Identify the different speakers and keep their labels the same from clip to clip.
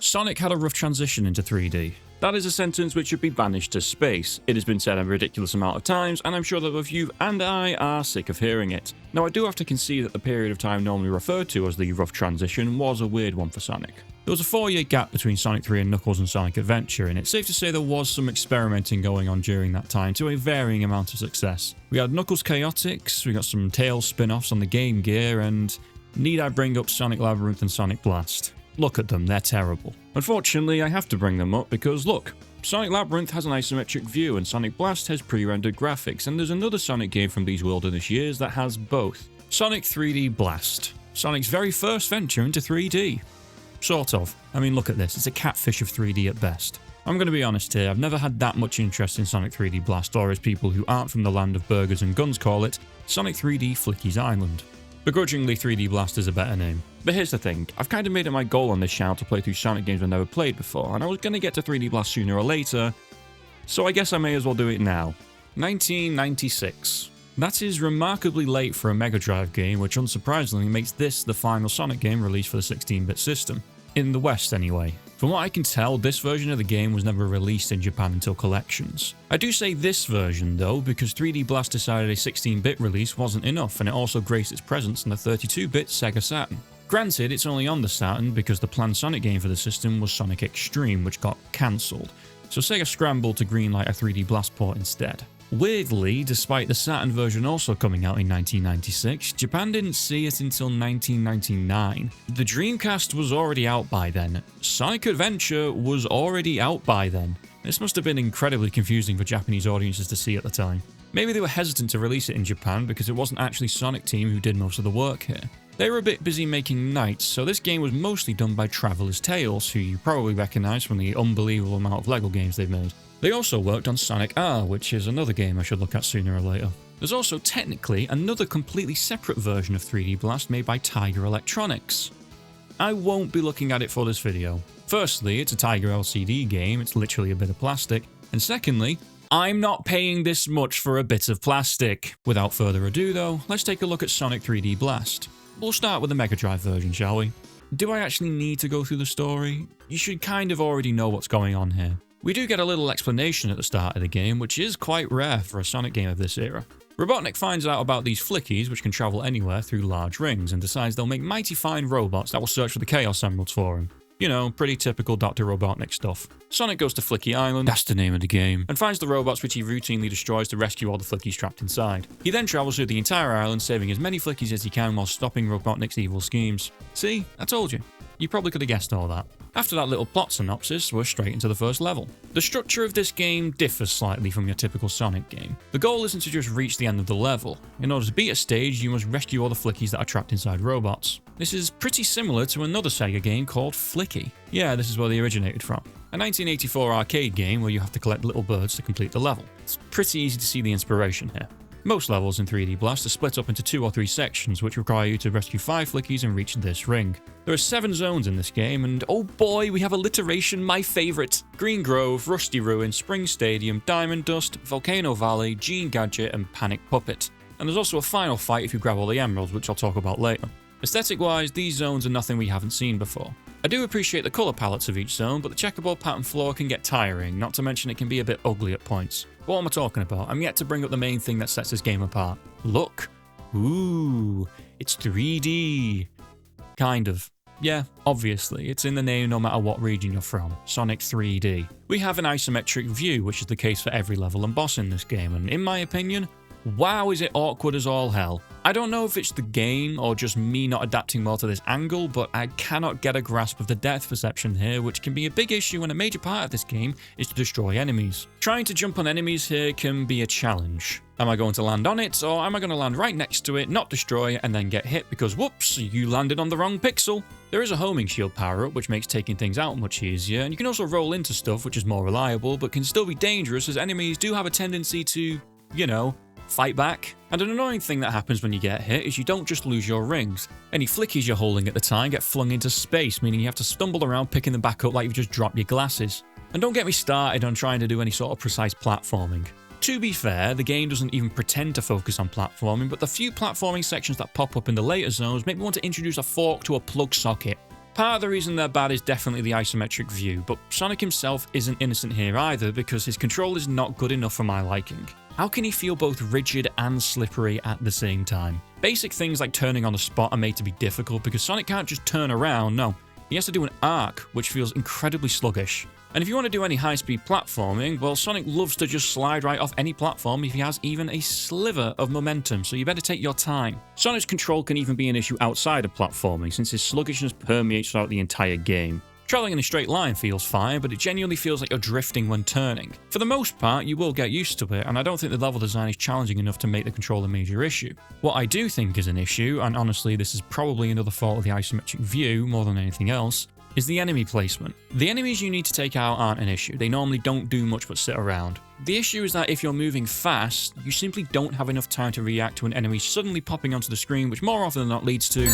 Speaker 1: Sonic had a rough transition into 3D. That is a sentence which should be banished to space. It has been said a ridiculous amount of times, and I'm sure that both you and I are sick of hearing it. Now, I do have to concede that the period of time normally referred to as the rough transition was a weird one for Sonic. There was a 4-year gap between Sonic 3 and Knuckles and Sonic Adventure, and it's safe to say there was some experimenting going on during that time to a varying amount of success. We had Knuckles Chaotix, we got some Tails spin-offs on the Game Gear, and need I bring up Sonic Labyrinth and Sonic Blast? Look at them, they're terrible. Unfortunately, I have to bring them up because look, Sonic Labyrinth has an isometric view and Sonic Blast has pre-rendered graphics, and there's another Sonic game from these wilderness years that has both. Sonic 3D Blast. Sonic's very first venture into 3D. Sort of. I mean, look at this, it's a catfish of 3D at best. I'm going to be honest here, I've never had that much interest in Sonic 3D Blast, or as people who aren't from the land of burgers and guns call it, Sonic 3D Flicky's Island. Begrudgingly, 3D Blast is a better name. But here's the thing, I've kind of made it my goal on this channel to play through Sonic games I've never played before, and I was going to get to 3D Blast sooner or later, so I guess I may as well do it now. 1996. That is remarkably late for a Mega Drive game, which unsurprisingly makes this the final Sonic game released for the 16-bit system. In the West, anyway. From what I can tell, this version of the game was never released in Japan until collections. I do say this version though, because 3D Blast decided a 16-bit release wasn't enough, and it also graced its presence on the 32-bit Sega Saturn. Granted, it's only on the Saturn because the planned Sonic game for the system was Sonic Extreme, which got cancelled, so Sega scrambled to greenlight a 3D Blast port instead. Weirdly, despite the Saturn version also coming out in 1996, Japan didn't see it until 1999. The Dreamcast was already out by then. Sonic Adventure was already out by then. This must have been incredibly confusing for Japanese audiences to see at the time. Maybe they were hesitant to release it in Japan because it wasn't actually Sonic Team who did most of the work here. They were a bit busy making Knights, so this game was mostly done by Traveller's Tales, who you probably recognise from the unbelievable amount of LEGO games they've made. They also worked on Sonic R, which is another game I should look at sooner or later. There's also technically another completely separate version of 3D Blast made by Tiger Electronics. I won't be looking at it for this video. Firstly, it's a Tiger LCD game, it's literally a bit of plastic, and secondly, I'm not paying this much for a bit of plastic. Without further ado though, let's take a look at Sonic 3D Blast. We'll start with the Mega Drive version, shall we? Do I actually need to go through the story? You should kind of already know what's going on here. We do get a little explanation at the start of the game, which is quite rare for a Sonic game of this era. Robotnik finds out about these flickies, which can travel anywhere through large rings, and decides they'll make mighty fine robots that will search for the Chaos Emeralds for him. You know, pretty typical Dr. Robotnik stuff. Sonic goes to Flicky Island, that's the name of the game, and finds the robots which he routinely destroys to rescue all the flickies trapped inside. He then travels through the entire island, saving as many flickies as he can while stopping Robotnik's evil schemes. See? I told you. You probably could have guessed all that. After that little plot synopsis, we're straight into the first level. The structure of this game differs slightly from your typical Sonic game. The goal isn't to just reach the end of the level. In order to beat a stage, you must rescue all the flickies that are trapped inside robots. This is pretty similar to another Sega game called Flicky. Yeah, this is where they originated from. A 1984 arcade game where you have to collect little birds to complete the level. It's pretty easy to see the inspiration here. Most levels in 3D Blast are split up into 2 or 3 sections which require you to rescue 5 flickies and reach this ring. There are 7 zones in this game, and oh boy, we have alliteration, my favourite! Green Grove, Rusty Ruin, Spring Stadium, Diamond Dust, Volcano Valley, Gene Gadget and Panic Puppet. And there's also a final fight if you grab all the emeralds, which I'll talk about later. Aesthetic wise, these zones are nothing we haven't seen before. I do appreciate the colour palettes of each zone, but the checkerboard pattern floor can get tiring, not to mention it can be a bit ugly at points. What am I talking about? I'm yet to bring up the main thing that sets this game apart. Look! Ooh, it's 3D. Kind of. Yeah, obviously, it's in the name no matter what region you're from, Sonic 3D. We have an isometric view, which is the case for every level and boss in this game, and in my opinion, wow is it awkward as all hell. I don't know if it's the game or just me not adapting well to this angle, but I cannot get a grasp of the depth perception here, which can be a big issue when a major part of this game is to destroy enemies. Trying to jump on enemies here can be a challenge. Am I going to land on it, or am I going to land right next to it, not destroy it, and then get hit because whoops, you landed on the wrong pixel? There is a homing shield power-up, which makes taking things out much easier, and you can also roll into stuff, which is more reliable, but can still be dangerous as enemies do have a tendency to, you know, fight back. And an annoying thing that happens when you get hit is you don't just lose your rings. Any flickies you're holding at the time get flung into space, meaning you have to stumble around picking them back up like you've just dropped your glasses. And don't get me started on trying to do any sort of precise platforming. To be fair, the game doesn't even pretend to focus on platforming, but the few platforming sections that pop up in the later zones make me want to introduce a fork to a plug socket. Part of the reason they're bad is definitely the isometric view, but Sonic himself isn't innocent here either because his control is not good enough for my liking. How can he feel both rigid and slippery at the same time? Basic things like turning on the spot are made to be difficult because Sonic can't just turn around, no. He has to do an arc, which feels incredibly sluggish. And if you want to do any high-speed platforming, well, Sonic loves to just slide right off any platform if he has even a sliver of momentum, so you better take your time. Sonic's control can even be an issue outside of platforming, since his sluggishness permeates throughout the entire game. Traveling in a straight line feels fine, but it genuinely feels like you're drifting when turning. For the most part, you will get used to it, and I don't think the level design is challenging enough to make the control a major issue. What I do think is an issue, and honestly this is probably another fault of the isometric view more than anything else, is the enemy placement. The enemies you need to take out aren't an issue, they normally don't do much but sit around. The issue is that if you're moving fast, you simply don't have enough time to react to an enemy suddenly popping onto the screen, which more often than not leads to...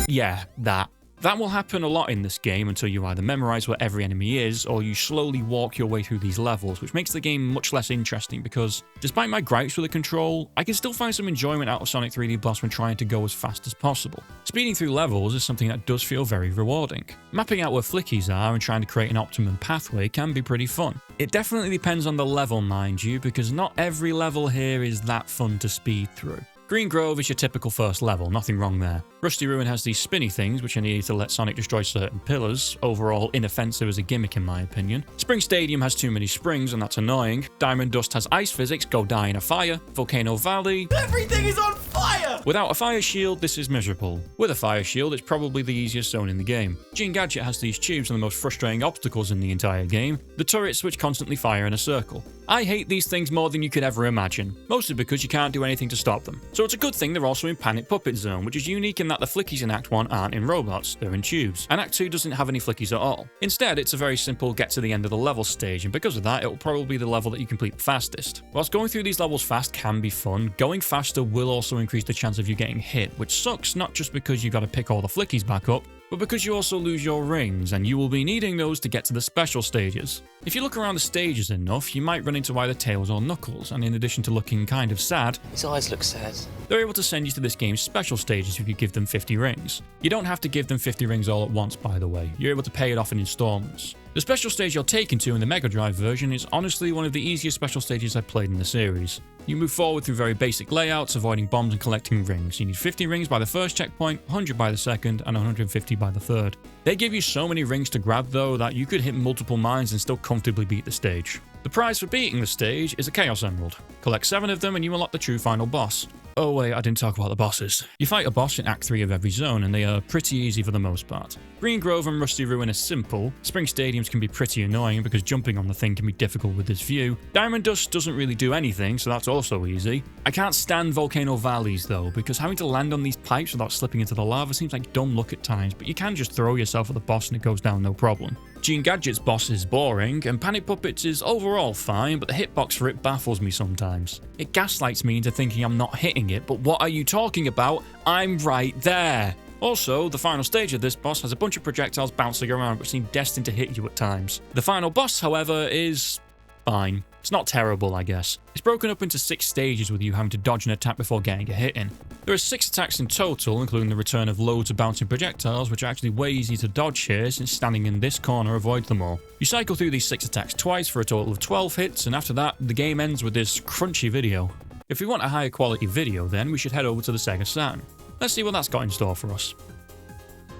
Speaker 1: yeah, that. That will happen a lot in this game until you either memorize where every enemy is, or you slowly walk your way through these levels, which makes the game much less interesting because, despite my gripes with the control, I can still find some enjoyment out of Sonic 3D Blast when trying to go as fast as possible. Speeding through levels is something that does feel very rewarding. Mapping out where flickies are and trying to create an optimum pathway can be pretty fun. It definitely depends on the level, mind you, because not every level here is that fun to speed through. Green Grove is your typical first level, nothing wrong there. Rusty Ruin has these spinny things which are needed to let Sonic destroy certain pillars, overall inoffensive as a gimmick in my opinion. Spring Stadium has too many springs and that's annoying. Diamond Dust has ice physics, go die in a fire. Volcano Valley... everything is on fire! Without a fire shield, this is miserable. With a fire shield, it's probably the easiest zone in the game. Gene Gadget has these tubes and the most frustrating obstacles in the entire game, the turrets which constantly fire in a circle. I hate these things more than you could ever imagine, mostly because you can't do anything to stop them. So it's a good thing they're also in Panic Puppet Zone, which is unique in that the flickies in Act 1 aren't in robots, they're in tubes, and Act 2 doesn't have any flickies at all. Instead, it's a very simple get to the end of the level stage, and because of that, it will probably be the level that you complete the fastest. Whilst going through these levels fast can be fun, going faster will also increase the chance of you getting hit, which sucks not just because you gotta pick all the flickies back up, but because you also lose your rings, and you will be needing those to get to the special stages. If you look around the stages enough, you might run into either Tails or Knuckles, and in addition to looking kind of sad,
Speaker 2: his eyes look sad.
Speaker 1: They're able to send you to this game's special stages if you give them 50 rings. You don't have to give them 50 rings all at once, by the way. You're able to pay it off in installments. The special stage you're taken to in the Mega Drive version is honestly one of the easiest special stages I've played in the series. You move forward through very basic layouts, avoiding bombs and collecting rings. You need 50 rings by the first checkpoint, 100 by the second, and 150 by the third. They give you so many rings to grab though that you could hit multiple mines and still comfortably beat the stage. The prize for beating the stage is a Chaos Emerald. Collect 7 of them and you unlock the true final boss. Oh wait, I didn't talk about the bosses. You fight a boss in Act 3 of every zone and they are pretty easy for the most part. Green Grove and Rusty Ruin are simple, Spring Stadiums can be pretty annoying because jumping on the thing can be difficult with this view, Diamond Dust doesn't really do anything so that's also easy. I can't stand Volcano Valleys though, because having to land on these pipes without slipping into the lava seems like dumb luck at times, but you can just throw yourself at the boss and it goes down no problem. Gene Gadget's boss is boring, and Panic Puppets is overall fine, but the hitbox for it baffles me sometimes. It gaslights me into thinking I'm not hitting it, but what are you talking about? I'm right there! Also, the final stage of this boss has a bunch of projectiles bouncing around which seem destined to hit you at times. The final boss, however, is... fine. It's not terrible, I guess. It's broken up into 6 stages with you having to dodge an attack before getting a hit in. There are 6 attacks in total, including the return of loads of bouncing projectiles, which are actually way easy to dodge here since standing in this corner avoids them all. You cycle through these 6 attacks twice for a total of 12 hits, and after that, the game ends with this crunchy video. If we want a higher quality video then, we should head over to the Sega Saturn. Let's see what that's got in store for us.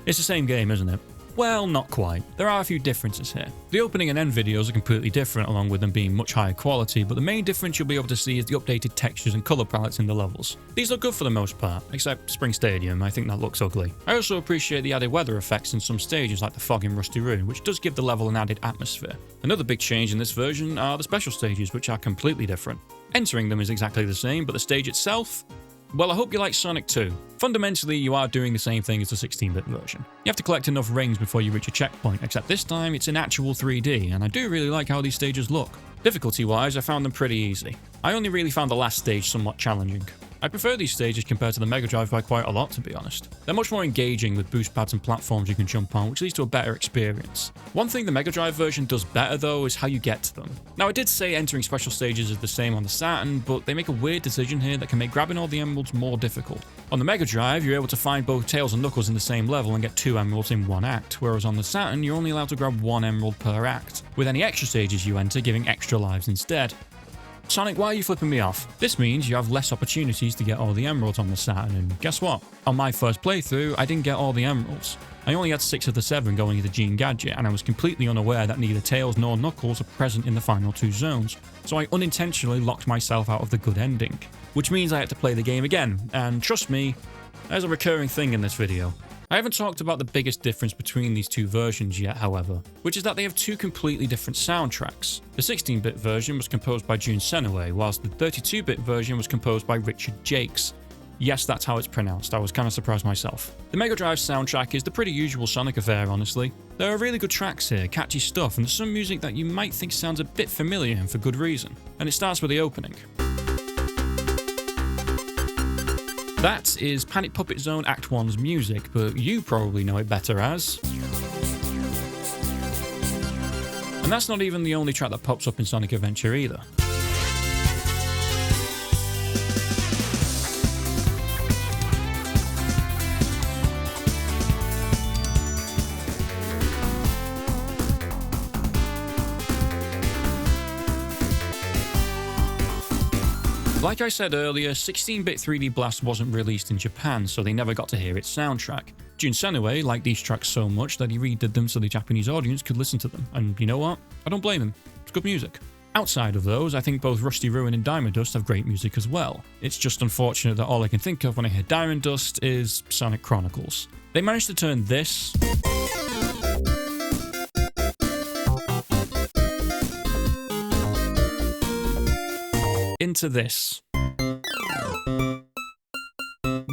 Speaker 1: It's the same game, isn't it? Well, not quite. There are a few differences here. The opening and end videos are completely different along with them being much higher quality, but the main difference you'll be able to see is the updated textures and colour palettes in the levels. These look good for the most part, except Spring Stadium, I think that looks ugly. I also appreciate the added weather effects in some stages like the fog in Rusty Ruin, which does give the level an added atmosphere. Another big change in this version are the special stages, which are completely different. Entering them is exactly the same, but the stage itself? Well, I hope you like Sonic 2. Fundamentally, you are doing the same thing as the 16-bit version. You have to collect enough rings before you reach a checkpoint, except this time it's in actual 3D, and I do really like how these stages look. Difficulty-wise, I found them pretty easy. I only really found the last stage somewhat challenging. I prefer these stages compared to the Mega Drive by quite a lot, to be honest. They're much more engaging with boost pads and platforms you can jump on, which leads to a better experience. One thing the Mega Drive version does better though is how you get to them. Now I did say entering special stages is the same on the Saturn, but they make a weird decision here that can make grabbing all the emeralds more difficult. On the Mega Drive, you're able to find both Tails and Knuckles in the same level and get 2 emeralds in one act, whereas on the Saturn you're only allowed to grab 1 emerald per act, with any extra stages you enter giving extra lives instead. Sonic, why are you flipping me off? This means you have less opportunities to get all the emeralds on the Saturn, and guess what? On my first playthrough, I didn't get all the emeralds. I only had 6 of the 7 going into Gene Gadget, and I was completely unaware that neither Tails nor Knuckles are present in the final 2 zones, so I unintentionally locked myself out of the good ending. Which means I had to play the game again, and trust me, there's a recurring thing in this video. I haven't talked about the biggest difference between these two versions yet, however, which is that they have 2 completely different soundtracks. The 16-bit version was composed by Jun Senoway, whilst the 32-bit version was composed by Richard Jacques. Yes, that's how it's pronounced, I was kind of surprised myself. The Mega Drive soundtrack is the pretty usual Sonic affair, honestly. There are really good tracks here, catchy stuff, and some music that you might think sounds a bit familiar and for good reason. And it starts with the opening. That is Panic Puppet Zone Act 1's music, but you probably know it better as... And that's not even the only track that pops up in Sonic Adventure either. Like I said earlier, 16-bit 3D Blast wasn't released in Japan, so they never got to hear its soundtrack. Jun Senoway liked these tracks so much that he redid them so the Japanese audience could listen to them, and you know what? I don't blame him. It's good music. Outside of those, I think both Rusty Ruin and Diamond Dust have great music as well. It's just unfortunate that all I can think of when I hear Diamond Dust is Sonic Chronicles. They managed to turn this into this,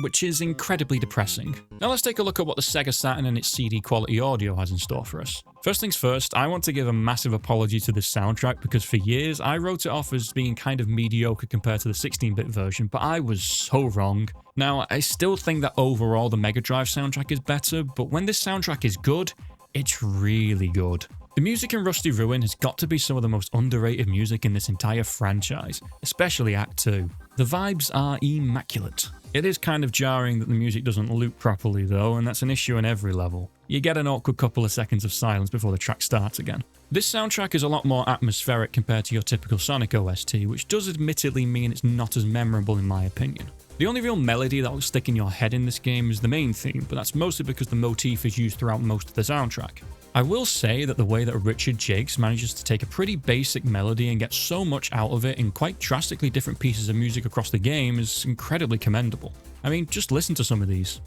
Speaker 1: which is incredibly depressing. Now let's take a look at what the Sega Saturn and its CD quality audio has in store for us. First things first, I want to give a massive apology to this soundtrack because for years I wrote it off as being kind of mediocre compared to the 16-bit version, but I was so wrong. Now, I still think that overall the Mega Drive soundtrack is better, but when this soundtrack is good, it's really good. The music in Rusty Ruin has got to be some of the most underrated music in this entire franchise, especially Act 2. The vibes are immaculate. It is kind of jarring that the music doesn't loop properly though, and that's an issue in every level. You get an awkward couple of seconds of silence before the track starts again. This soundtrack is a lot more atmospheric compared to your typical Sonic OST, which does admittedly mean it's not as memorable in my opinion. The only real melody that will stick in your head in this game is the main theme, but that's mostly because the motif is used throughout most of the soundtrack. I will say that the way that Richard Jacques manages to take a pretty basic melody and get so much out of it in quite drastically different pieces of music across the game is incredibly commendable. I mean, just listen to some of these.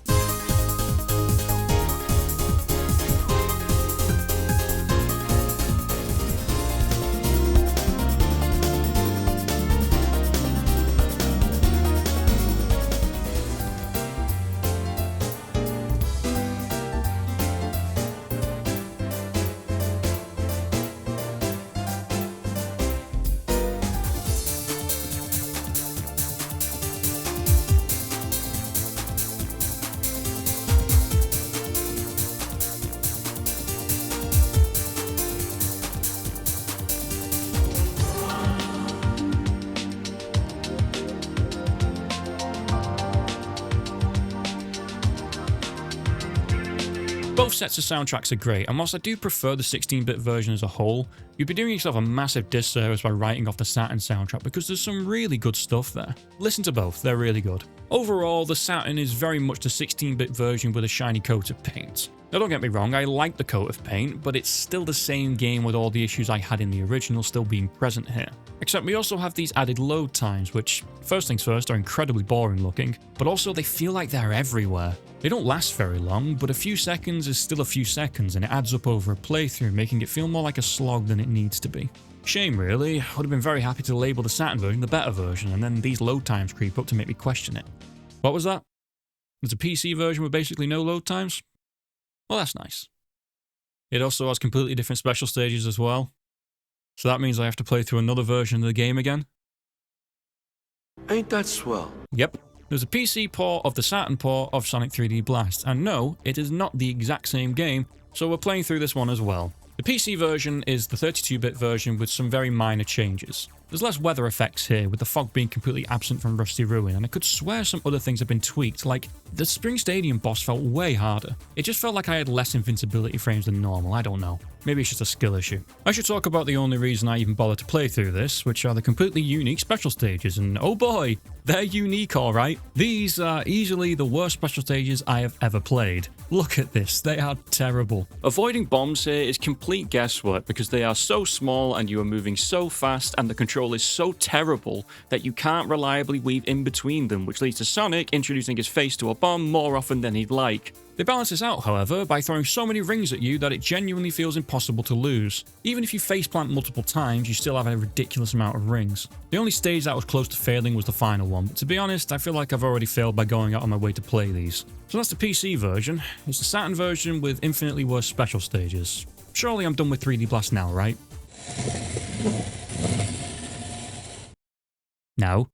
Speaker 1: Both sets of soundtracks are great, and whilst I do prefer the 16-bit version as a whole, you'd be doing yourself a massive disservice by writing off the Saturn soundtrack because there's some really good stuff there. Listen to both, they're really good. Overall, the Saturn is very much the 16-bit version with a shiny coat of paint. Now don't get me wrong, I like the coat of paint, but it's still the same game with all the issues I had in the original still being present here. Except we also have these added load times, which, first things first, are incredibly boring looking, but also they feel like they're everywhere. They don't last very long, but a few seconds is still a few seconds, and it adds up over a playthrough, making it feel more like a slog than it needs to be. Shame really, I would have been very happy to label the Saturn version the better version, and then these load times creep up to make me question it. What was that? There's a PC version with basically no load times? Well, that's nice. It also has completely different special stages as well. So that means I have to play through another version of the game again?
Speaker 2: Ain't that swell?
Speaker 1: Yep. There's a PC port of the Saturn port of Sonic 3D Blast, and no, it is not the exact same game, so we're playing through this one as well. The PC version is the 32-bit version with some very minor changes. There's less weather effects here, with the fog being completely absent from Rusty Ruin, and I could swear some other things have been tweaked, like the Spring Stadium boss felt way harder. It just felt like I had less invincibility frames than normal, I don't know. Maybe it's just a skill issue. I should talk about the only reason I even bothered to play through this, which are the completely unique special stages, and oh boy, they're unique alright. These are easily the worst special stages I have ever played. Look at this, they are terrible. Avoiding bombs here is complete guesswork because they are so small and you are moving so fast and the control is so terrible that you can't reliably weave in between them, which leads to Sonic introducing his face to a bomb more often than he'd like. They balance this out, however, by throwing so many rings at you that it genuinely feels impossible to lose. Even if you faceplant multiple times, you still have a ridiculous amount of rings. The only stage that was close to failing was the final one, but to be honest, I feel like I've already failed by going out on my way to play these. So that's the PC version. It's the Saturn version with infinitely worse special stages. Surely I'm done with 3D Blast now, right? No.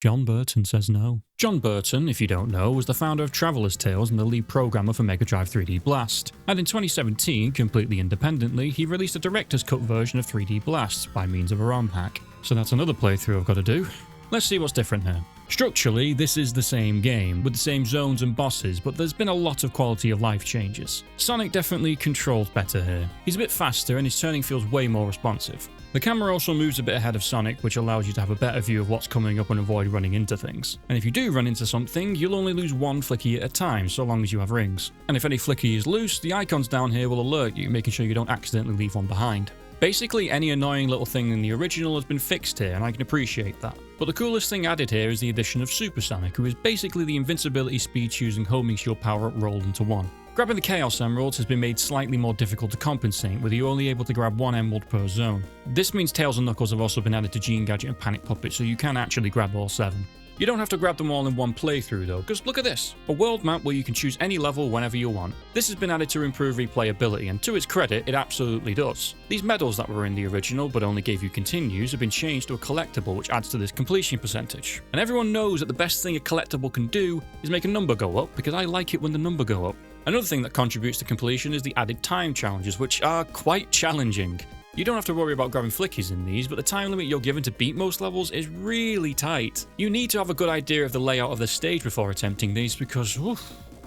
Speaker 1: John Burton says no. John Burton, if you don't know, was the founder of Traveller's Tales and the lead programmer for Mega Drive 3D Blast. And in 2017, completely independently, he released a director's cut version of 3D Blast by means of a ROM hack. So that's another playthrough I've got to do. Let's see what's different here. Structurally, this is the same game, with the same zones and bosses, but there's been a lot of quality of life changes. Sonic definitely controls better here. He's a bit faster and his turning feels way more responsive. The camera also moves a bit ahead of Sonic, which allows you to have a better view of what's coming up and avoid running into things. And if you do run into something, you'll only lose one flicky at a time, so long as you have rings. And if any flicky is loose, the icons down here will alert you, making sure you don't accidentally leave one behind. Basically, any annoying little thing in the original has been fixed here, and I can appreciate that. But the coolest thing added here is the addition of Super Sonic, who is basically the invincibility speed choosing homing shield power-up rolled into one. Grabbing the Chaos Emeralds has been made slightly more difficult to compensate, with you only able to grab one emerald per zone. This means Tails and Knuckles have also been added to Gene Gadget and Panic Puppet, so you can actually grab all 7. You don't have to grab them all in one playthrough though, because look at this, a world map where you can choose any level whenever you want. This has been added to improve replayability, and to its credit, it absolutely does. These medals that were in the original but only gave you continues have been changed to a collectible, which adds to this completion percentage. And everyone knows that the best thing a collectible can do is make a number go up, because I like it when the number go up. Another thing that contributes to completion is the added time challenges, which are quite challenging. You don't have to worry about grabbing flickies in these, but the time limit you're given to beat most levels is really tight. You need to have a good idea of the layout of the stage before attempting these because,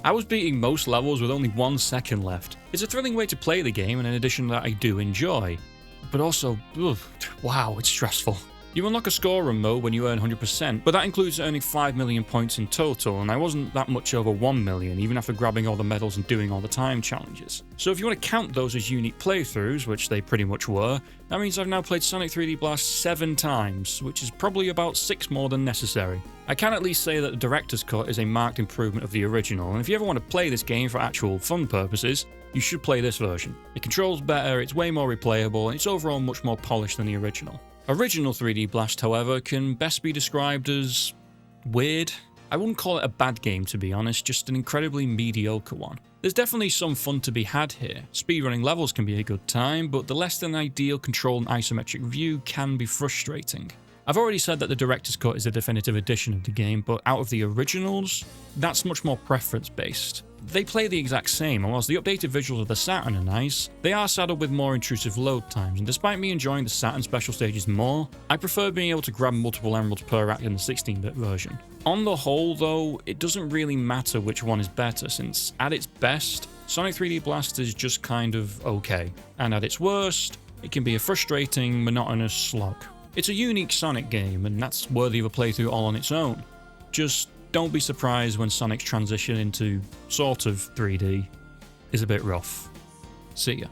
Speaker 1: I was beating most levels with only 1 second left. It's a thrilling way to play the game and an addition that I do enjoy. But also, wow, it's stressful. You unlock a scorer mode when you earn 100%, but that includes earning 5 million points in total, and I wasn't that much over 1 million, even after grabbing all the medals and doing all the time challenges. So if you want to count those as unique playthroughs, which they pretty much were, that means I've now played Sonic 3D Blast 7 times, which is probably about 6 more than necessary. I can at least say that the director's cut is a marked improvement of the original, and if you ever want to play this game for actual fun purposes, you should play this version. It controls better, it's way more replayable, and it's overall much more polished than the original. Original 3D Blast, however, can best be described as weird. I wouldn't call it a bad game, to be honest, just an incredibly mediocre one. There's definitely some fun to be had here. Speedrunning levels can be a good time, but the less than ideal control and isometric view can be frustrating. I've already said that the director's cut is a definitive edition of the game, but out of the originals, that's much more preference-based. They play the exact same, and whilst the updated visuals of the Saturn are nice, they are saddled with more intrusive load times, and despite me enjoying the Saturn special stages more, I prefer being able to grab multiple emeralds per act in the 16-bit version. On the whole though, it doesn't really matter which one is better, since at its best, Sonic 3D Blast is just kind of okay, and at its worst, it can be a frustrating, monotonous slog. It's a unique Sonic game, and that's worthy of a playthrough all on its own. Just don't be surprised when Sonic's transition into sort of 3D is a bit rough. See ya.